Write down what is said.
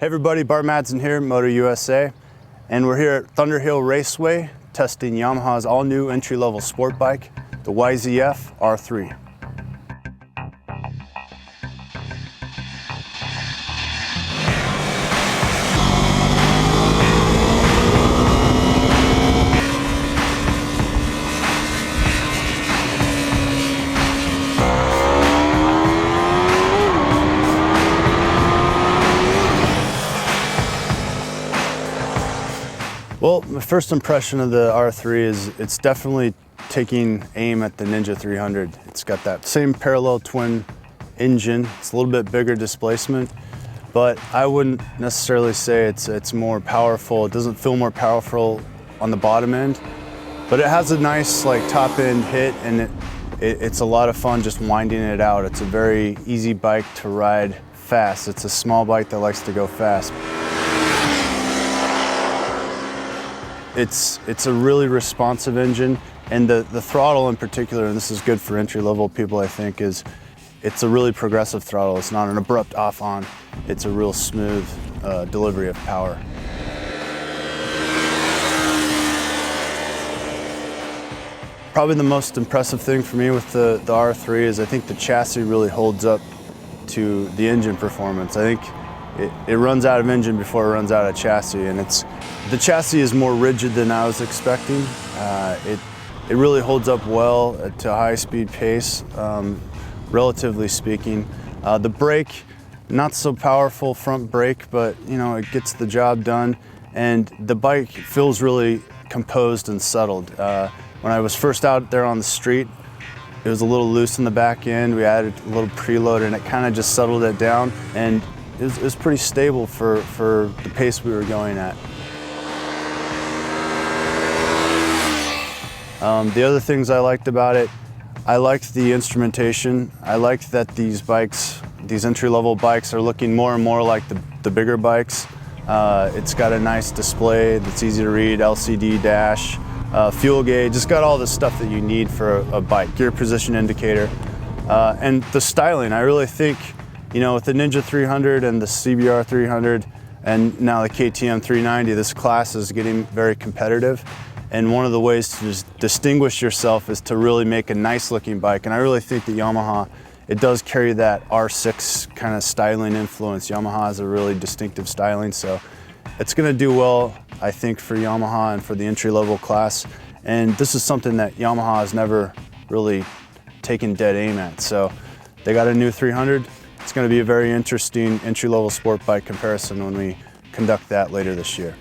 Hey everybody, Bart Madsen here, MotoUSA, and we're here at Thunderhill Raceway testing Yamaha's all-new entry-level sport bike, the YZF-R3. Well, my first impression of the R3 is it's definitely taking aim at the Ninja 300. It's got that same parallel twin engine. It's a little bit bigger displacement, but I wouldn't necessarily say it's more powerful. It doesn't feel more powerful on the bottom end, but it has a nice top end hit, and it's a lot of fun just winding it out. It's a very easy bike to ride fast. It's a small bike that likes to go fast. It's a really responsive engine, and the throttle in particular, and this is good for entry-level people, I think, is it's a really progressive throttle. It's not an abrupt off-on. It's a real smooth delivery of power. Probably the most impressive thing for me with the R3 is I think the chassis really holds up to the engine performance. I think it runs out of engine before it runs out of chassis, and the chassis is more rigid than I was expecting. It really holds up well to a high-speed pace, relatively speaking. The brake, not so powerful front brake, but it gets the job done, and the bike feels really composed and settled. When I was first out there on the street, it was a little loose in the back end. We added a little preload, and it kind of just settled it down, and it was pretty stable for the pace we were going at. The other things I liked about it, I liked the instrumentation. I liked that these entry-level bikes are looking more and more like the bigger bikes. It's got a nice display that's easy to read, LCD dash, fuel gauge. It's got all the stuff that you need for a bike, gear position indicator. And the styling, I really think, with the Ninja 300 and the CBR 300 and now the KTM 390, this class is getting very competitive. And one of the ways to just distinguish yourself is to really make a nice looking bike. And I really think that Yamaha, it does carry that R6 kind of styling influence. Yamaha has a really distinctive styling, so it's gonna do well, I think, for Yamaha and for the entry-level class. And this is something that Yamaha has never really taken dead aim at. So they got a new 300. It's gonna be a very interesting entry-level sport bike comparison when we conduct that later this year.